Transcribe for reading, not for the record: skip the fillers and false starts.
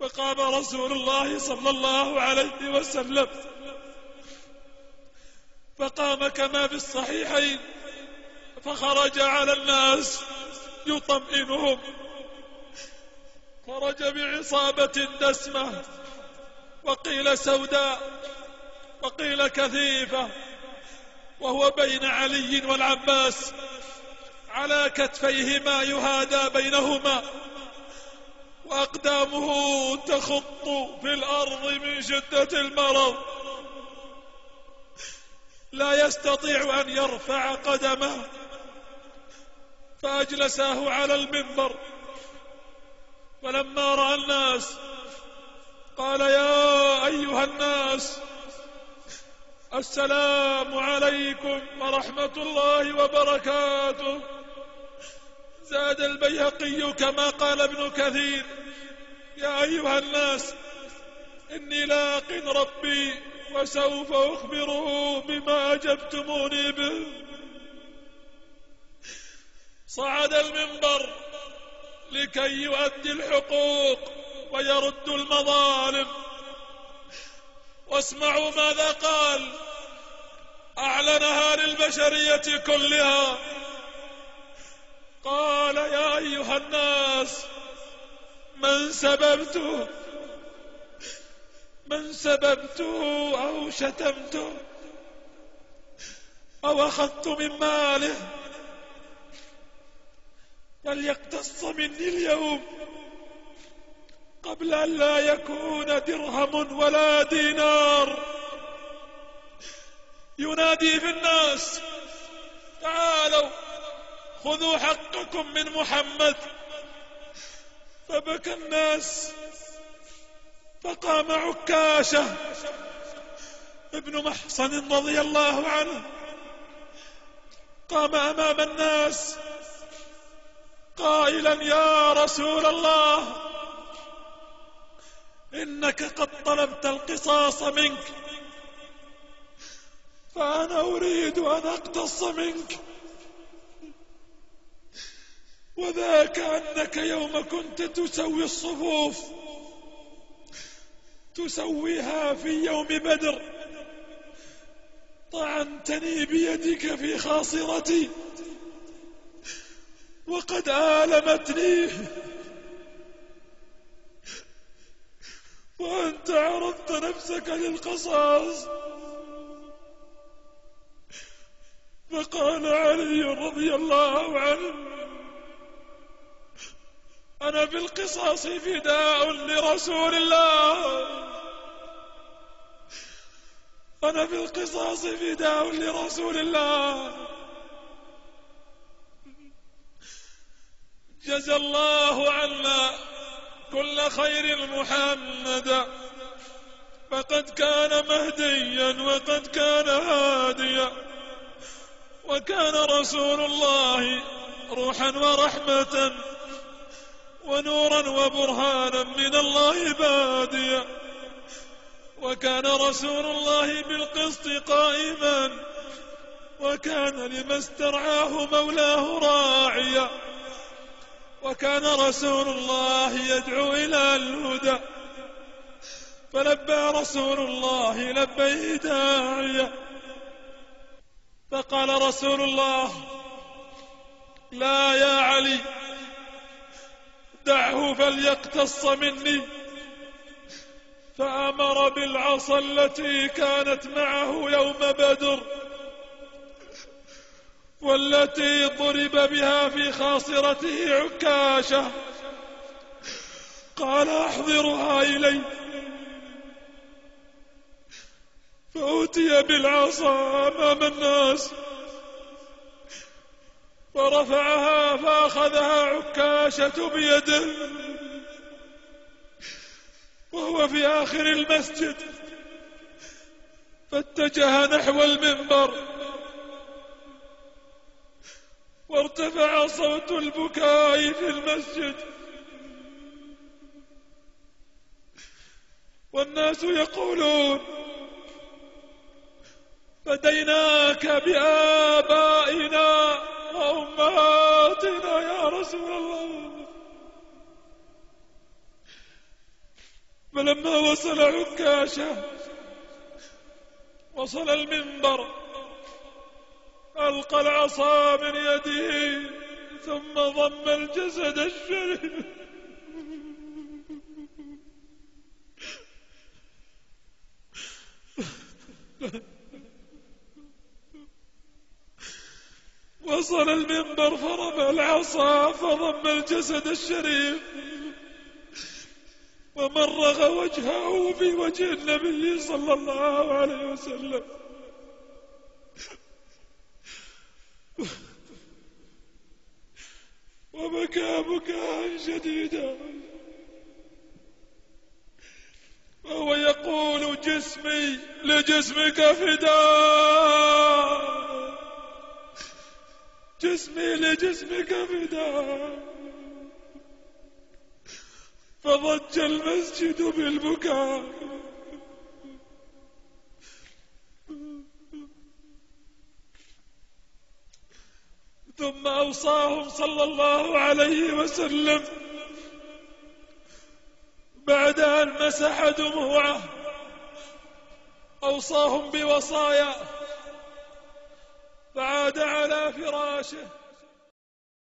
فقام رسول الله صلى الله عليه وسلم فقام كما في الصحيحين فخرج على الناس يطمئنهم. خرج بعصابة دسمة، وقيل سوداء وقيل كثيفة، وهو بين علي والعباس على كتفيهما يهادى بينهما، وأقدامه تخط في الأرض من شدة المرض، لا يستطيع أن يرفع قدمه. فأجلساه على المنبر، فلما رأى الناس قال: يا أيها الناس، السلام عليكم ورحمة الله وبركاته. زاد البيهقي كما قال ابن كثير: يا أيها الناس، إني لاق ربي وسوف أخبره بما أجبتموني به. صعد المنبر لكي يؤدي الحقوق ويرد المظالم. واسمعوا ماذا قال، أعلنها للبشرية كلها. قال: يا أيها الناس، من سببته أو شتمته أو أخذت من ماله فليقتص مني اليوم قبل أن لا يكون درهم ولا دينار. ينادي في الناس: تعالوا خذوا حقكم من محمد. فبكى الناس، فقام عكاشة ابن محصن رضي الله عنه، قام أمام الناس قائلا: يا رسول الله، إنك قد طلبت القصاص منك، فأنا أريد أن أقتص منك، وذاك أنك يوم كنت تسوي الصفوف تسويها في يوم بدر طعنتني بيدك في خاصرتي وقد آلمتني، وأنت عرضت نفسك للقصاص. فقال علي رضي الله عنه: أنا بالقصاص فداء لرسول الله، أنا بالقصاص فداء لرسول الله. جزى الله عنا كل خير محمد، فقد كان مهديا وقد كان هاديا، وكان رسول الله روحا ورحمة ونورا وبرهانا من الله باديا، وكان رسول الله بالقسط قائما، وكان لما استرعاه مولاه راعيا، وكان رسول الله يدعو إلى الهدى، فلبى رسول الله لبيه داعيا. فقال رسول الله: لا يا علي، دعه فليقتص مني. فأمر بالعصا التي كانت معه يوم بدر والتي ضرب بها في خاصرته عكاشة، قال: أحضرها إلي. فأتي بالعصا أمام الناس فرفعها فأخذها عكاشة بيده وهو في آخر المسجد، فاتجه نحو المنبر وارتفع صوت البكاء في المسجد، والناس يقولون: فديناك بآبائنا وأمهاتنا يا رسول الله. فلما وصل عكاشة وصل المنبر ألقى العصا من يده ثم ضم الجسد الشريف وصل المنبر فرمى العصا فضم الجسد الشريف ومرغ وجهه في وجه النبي صلى الله عليه وسلم وبكى بكاء شديدا وهو يقول جسمي لجسمك فداء، جسمي لجسمك فداء. فضج المسجد بالبكاء. ثم أوصاهم صلى الله عليه وسلم بعد أن مسح دموعه، أوصاهم بوصايا، فعاد على فراشه